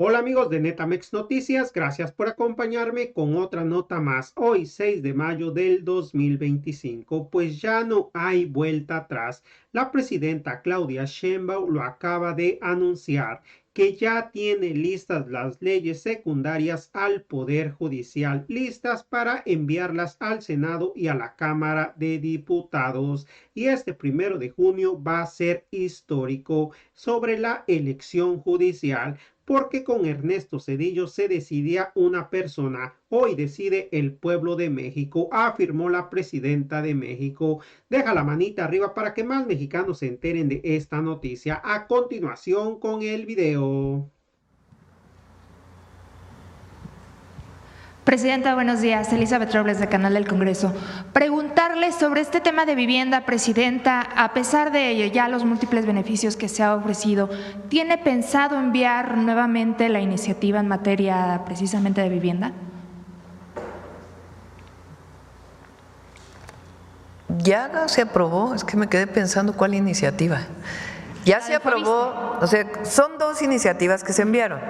Hola amigos de Netamex Noticias, gracias por acompañarme con otra nota más. Hoy 6 de mayo del 2025, pues ya no hay vuelta atrás. La presidenta Claudia Sheinbaum lo acaba de anunciar, que ya tiene listas las leyes secundarias al Poder Judicial, listas para enviarlas al Senado y a la Cámara de Diputados. Y este 1 de junio va a ser histórico sobre la elección judicial, porque con Ernesto Zedillo se decidía una persona. Hoy decide el pueblo de México, afirmó la presidenta de México. Deja la manita arriba para que más mexicanos se enteren de esta noticia. A continuación con el video. Presidenta, buenos días. Elizabeth Robles, de Canal del Congreso. Preguntarle sobre este tema de vivienda, Presidenta, a pesar de ya los múltiples beneficios que se ha ofrecido, ¿tiene pensado enviar nuevamente la iniciativa en materia precisamente de vivienda? Ya se aprobó, es que me quedé pensando cuál iniciativa. Ya se aprobó, o sea, son dos iniciativas que se enviaron.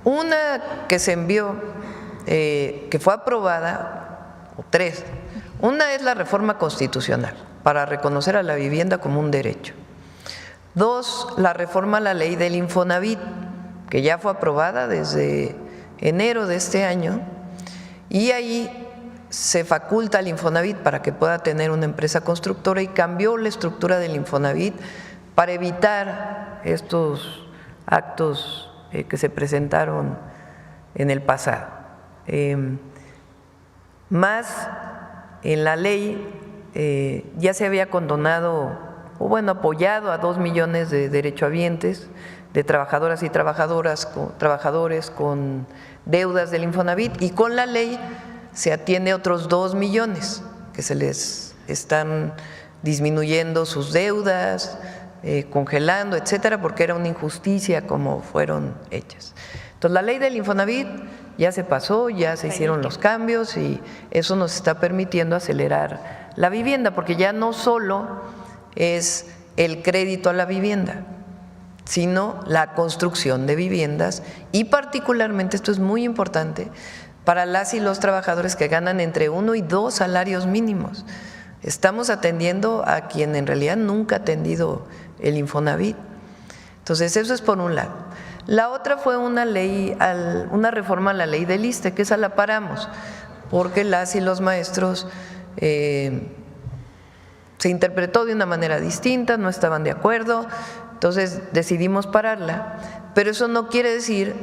Una que se envió, que fue aprobada, o tres. Una es la reforma constitucional para reconocer a la vivienda como un derecho. Dos, la reforma a la ley del Infonavit, que ya fue aprobada desde enero de este año, y ahí se faculta al Infonavit para que pueda tener una empresa constructora y cambió la estructura del Infonavit para evitar estos actos que se presentaron en el pasado. Más en la ley ya se había condonado, o bueno, apoyado a 2 millones de derechohabientes, de trabajadoras y trabajadores con deudas del Infonavit, y con la ley se atiende a otros 2 millones que se les están disminuyendo sus deudas, congelando, etcétera, porque era una injusticia como fueron hechas. Entonces, la ley del Infonavit ya se pasó, ya se hicieron los cambios y eso nos está permitiendo acelerar la vivienda, porque ya no solo es el crédito a la vivienda, sino la construcción de viviendas y particularmente, esto es muy importante, para las y los trabajadores que ganan entre 1 y 2 salarios mínimos. Estamos atendiendo a quien en realidad nunca ha atendido el Infonavit. Entonces, eso es por un lado. La otra fue una reforma a la ley del ISSSTE, que esa la paramos, porque las y los maestros se interpretó de una manera distinta, no estaban de acuerdo, entonces decidimos pararla, pero eso no quiere decir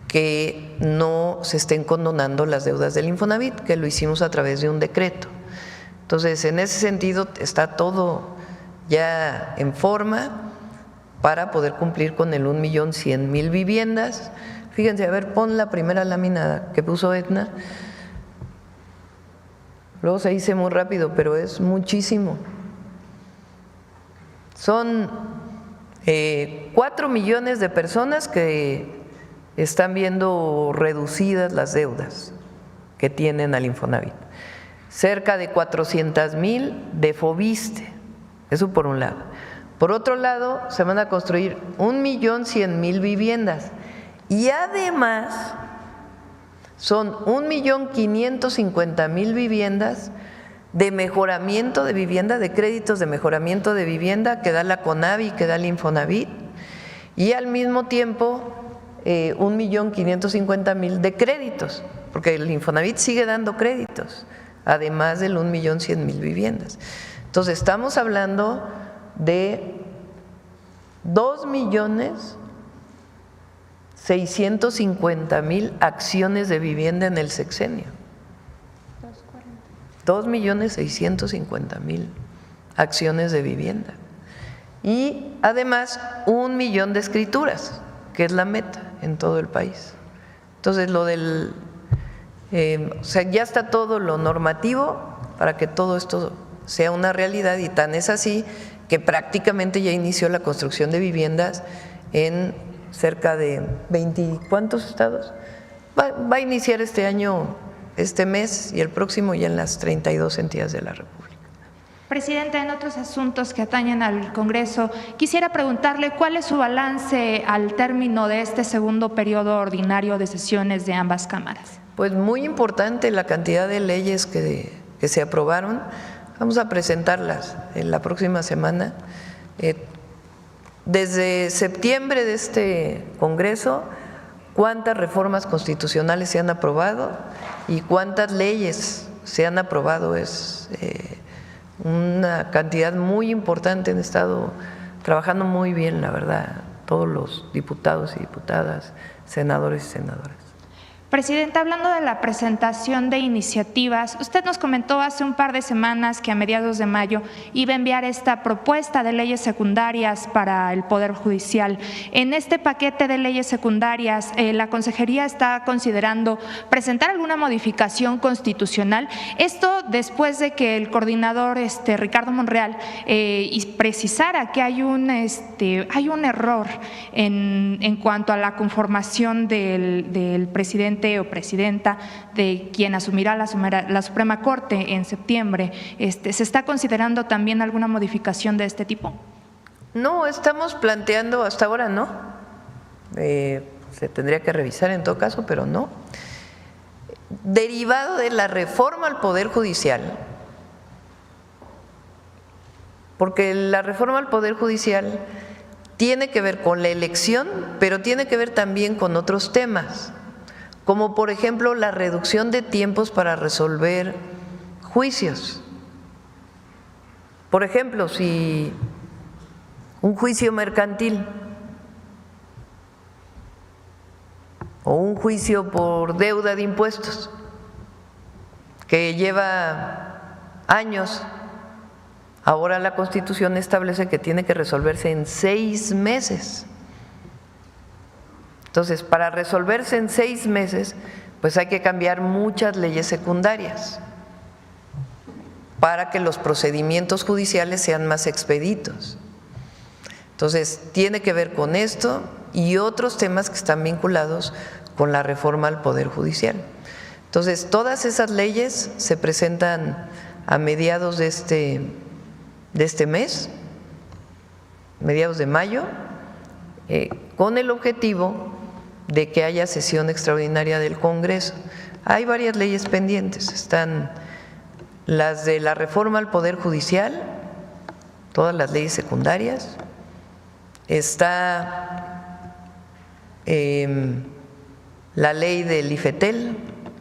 que no se estén condonando las deudas del Infonavit, que lo hicimos a través de un decreto. Entonces, en ese sentido está todo ya en forma para poder cumplir con el 1.100.000 viviendas. Fíjense, a ver, pon la primera lámina que puso Edna. Luego se dice muy rápido, pero es muchísimo. Son 4 millones de personas que están viendo reducidas las deudas que tienen al Infonavit. Cerca de 400.000 de Foviste, eso por un lado. Por otro lado, se van a construir 1.100.000 viviendas y además son 1.550.000 viviendas de mejoramiento de vivienda, de créditos de mejoramiento de vivienda que da la CONAVI, que da el Infonavit, y al mismo tiempo 1.550.000 de créditos, porque el Infonavit sigue dando créditos, además del 1.100.000 viviendas. Entonces, estamos hablando de 2.650.000 acciones de vivienda en el sexenio. 2.650.000 acciones de vivienda. Y además 1 millón de escrituras, que es la meta en todo el país. Entonces, o sea, ya está todo lo normativo para que todo esto sea una realidad, y tan es así que prácticamente ya inició la construcción de viviendas en cerca de 20, ¿cuántos estados? Va a iniciar este año, este mes y el próximo ya en las 32 entidades de la República. Presidenta, en otros asuntos que atañen al Congreso, quisiera preguntarle cuál es su balance al término de este segundo periodo ordinario de sesiones de ambas cámaras. Pues muy importante la cantidad de leyes que se aprobaron. Vamos a presentarlas en la próxima semana. Desde septiembre de este Congreso, cuántas reformas constitucionales se han aprobado y cuántas leyes se han aprobado es una cantidad muy importante. Han estado trabajando muy bien, la verdad, todos los diputados y diputadas, senadores y senadoras. Presidenta, hablando de la presentación de iniciativas, usted nos comentó hace un par de semanas que a mediados de mayo iba a enviar esta propuesta de leyes secundarias para el Poder Judicial. En este paquete de leyes secundarias, la Consejería está considerando presentar alguna modificación constitucional. Esto después de que el coordinador Ricardo Monreal precisara que hay un error en cuanto a la conformación del presidente o presidenta de quien asumirá la Suprema Corte en septiembre. ¿Se está considerando también alguna modificación de este tipo? No, estamos planteando, hasta ahora no, se tendría que revisar en todo caso, pero no. Derivado de la reforma al Poder Judicial, porque la reforma al Poder Judicial tiene que ver con la elección, pero tiene que ver también con otros temas, como por ejemplo la reducción de tiempos para resolver juicios. Por ejemplo, si un juicio mercantil o un juicio por deuda de impuestos que lleva años, ahora la Constitución establece que tiene que resolverse en 6 meses. Entonces, para resolverse en 6 meses, pues hay que cambiar muchas leyes secundarias para que los procedimientos judiciales sean más expeditos. Entonces, tiene que ver con esto y otros temas que están vinculados con la reforma al Poder Judicial. Entonces, todas esas leyes se presentan a mediados de este mes, mediados de mayo, con el objetivo de que haya sesión extraordinaria del Congreso. Hay varias leyes pendientes, están las de la reforma al Poder Judicial, todas las leyes secundarias, está la ley del IFETEL,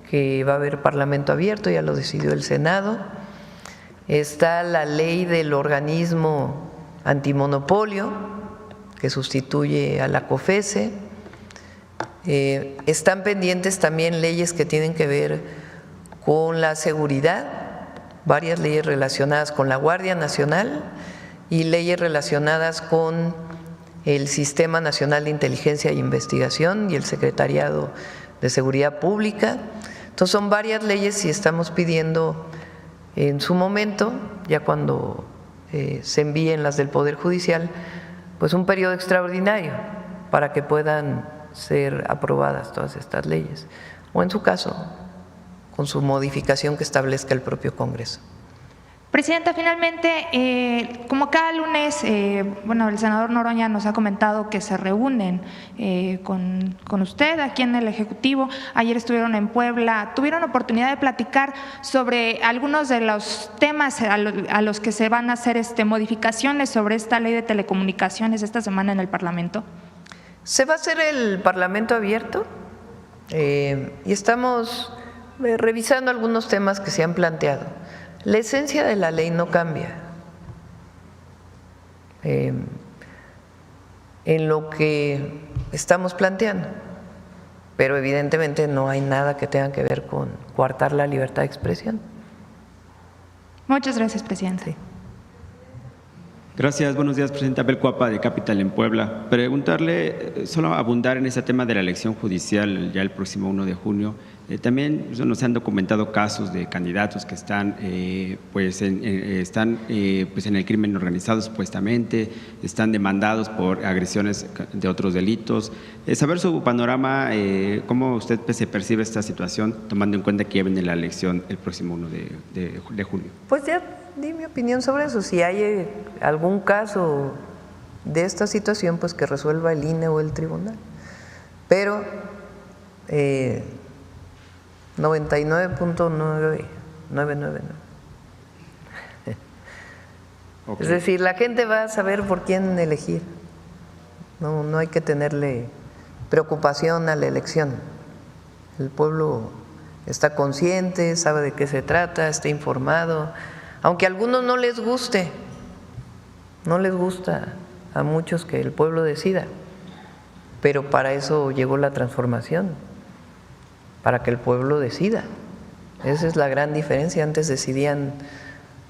que va a haber parlamento abierto, ya lo decidió el Senado, está la ley del organismo antimonopolio, que sustituye a la COFECE. Están pendientes también leyes que tienen que ver con la seguridad, varias leyes relacionadas con la Guardia Nacional y leyes relacionadas con el Sistema Nacional de Inteligencia e Investigación y el Secretariado de Seguridad Pública. Entonces son varias leyes y estamos pidiendo en su momento, ya cuando se envíen las del Poder Judicial, pues un periodo extraordinario para que puedan ser aprobadas todas estas leyes, o en su caso, con su modificación que establezca el propio Congreso. Presidenta, finalmente, como cada lunes, el senador Noroña nos ha comentado que se reúnen con usted aquí en el Ejecutivo. Ayer estuvieron en Puebla, tuvieron oportunidad de platicar sobre algunos de los temas a los que se van a hacer modificaciones sobre esta ley de telecomunicaciones esta semana en el Parlamento. Se va a hacer el Parlamento abierto y estamos revisando algunos temas que se han planteado. La esencia de la ley no cambia. En lo que estamos planteando, pero evidentemente no hay nada que tenga que ver con coartar la libertad de expresión. Muchas gracias, presidente. Sí. Gracias, buenos días, presidente. Abel Cuapa, de Capital en Puebla. Preguntarle, solo abundar en ese tema de la elección judicial ya el próximo 1 de junio, También nos han documentado casos de candidatos que están, están en el crimen organizado supuestamente, están demandados por agresiones de otros delitos. Saber su panorama, cómo usted se percibe esta situación, tomando en cuenta que ya viene la elección el próximo 1 de junio. Pues ya di mi opinión sobre eso. Si hay algún caso de esta situación, pues que resuelva el INE o el tribunal. Pero 99.9999. Okay. Es decir, la gente va a saber por quién elegir. No hay que tenerle preocupación a la elección. El pueblo está consciente, sabe de qué se trata, está informado. Aunque a algunos no les guste, no les gusta a muchos que el pueblo decida, pero para eso llegó la transformación, para que el pueblo decida. Esa es la gran diferencia. Antes decidían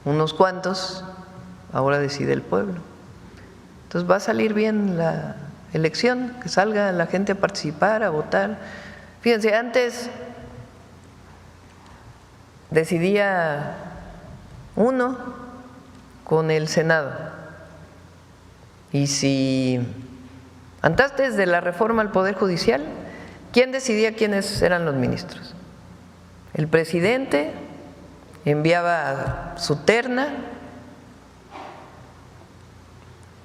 unos cuantos, ahora decide el pueblo. Entonces va a salir bien la elección, que salga la gente a participar, a votar. Fíjense, antes decidía uno con el Senado. Y si antes de la reforma al Poder Judicial, ¿quién decidía quiénes eran los ministros? El presidente enviaba su terna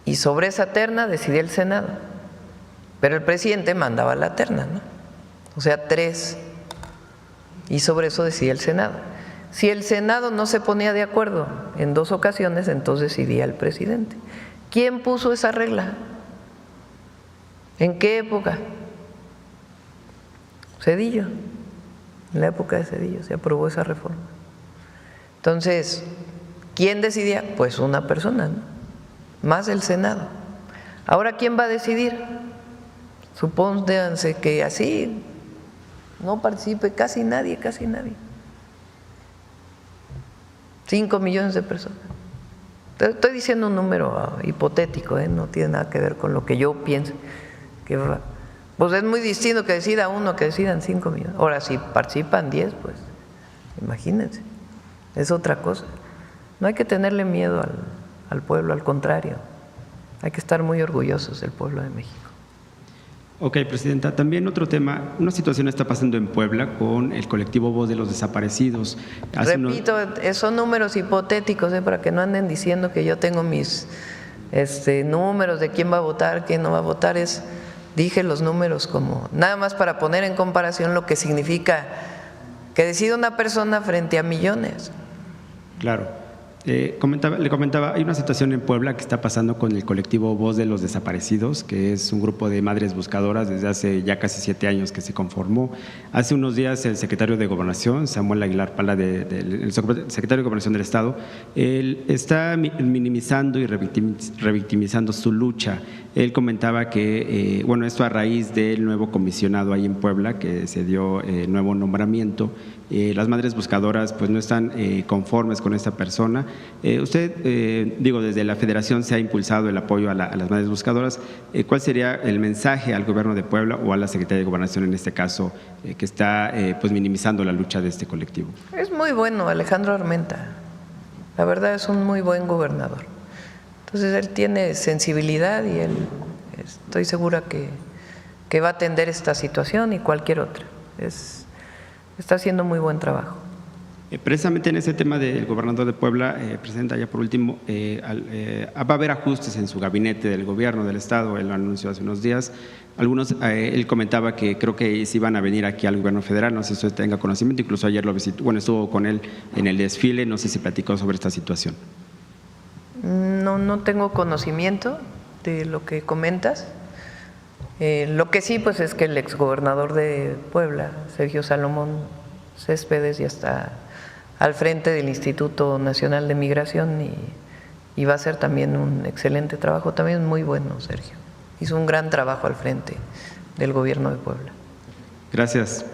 y sobre esa terna decidía el Senado. Pero el presidente mandaba la terna, ¿no? O sea, 3. Y sobre eso decidía el Senado. Si el Senado no se ponía de acuerdo en 2 ocasiones, entonces decidía el presidente. ¿Quién puso esa regla? ¿En qué época? Zedillo. En la época de Zedillo se aprobó esa reforma. Entonces, ¿quién decidía? Pues una persona, ¿no? Más el Senado. Ahora, ¿quién va a decidir? Supónganse que así no participe casi nadie. 5 millones de personas. Estoy diciendo un número hipotético, no tiene nada que ver con lo que yo pienso. Pues es muy distinto que decida uno que decidan 5 millones. Ahora, si participan 10, pues imagínense, es otra cosa. No hay que tenerle miedo al pueblo, al contrario, hay que estar muy orgullosos del pueblo de México. Ok, Presidenta, también otro tema, una situación está pasando en Puebla con el colectivo Voz de los Desaparecidos. Repito, son números hipotéticos, para que no anden diciendo que yo tengo mis números de quién va a votar, quién no va a votar. Dije los números como nada más para poner en comparación lo que significa que decida una persona frente a millones. Claro. Le comentaba, hay una situación en Puebla que está pasando con el colectivo Voz de los Desaparecidos, que es un grupo de madres buscadoras desde hace ya casi 7 años que se conformó. Hace unos días el secretario de Gobernación, Samuel Aguilar Pala, el secretario de Gobernación del Estado, él está minimizando y revictimizando su lucha. Él comentaba que, esto a raíz del nuevo comisionado ahí en Puebla, que se dio nuevo nombramiento. Las madres buscadoras pues no están conformes con esta persona. Usted, desde la Federación se ha impulsado el apoyo a las madres buscadoras. ¿Cuál sería el mensaje al gobierno de Puebla o a la Secretaría de Gobernación en este caso, que está minimizando la lucha de este colectivo? Es muy bueno Alejandro Armenta, la verdad es un muy buen gobernador. Entonces él tiene sensibilidad y él estoy segura que va a atender esta situación y cualquier otra. Está haciendo muy buen trabajo. Precisamente en ese tema del gobernador de Puebla, Presidenta, ya por último, va a haber ajustes en su gabinete del gobierno del Estado, él lo anunció hace unos días. Él comentaba que creo que sí van a venir aquí al gobierno federal, no sé si usted tenga conocimiento, incluso ayer lo visitó, estuvo con él en el desfile, no sé si platicó sobre esta situación. No tengo conocimiento de lo que comentas. Lo que sí, pues es que el exgobernador de Puebla, Sergio Salomón Céspedes, ya está al frente del Instituto Nacional de Migración y va a hacer también un excelente trabajo, también muy bueno, Sergio. Hizo un gran trabajo al frente del gobierno de Puebla. Gracias.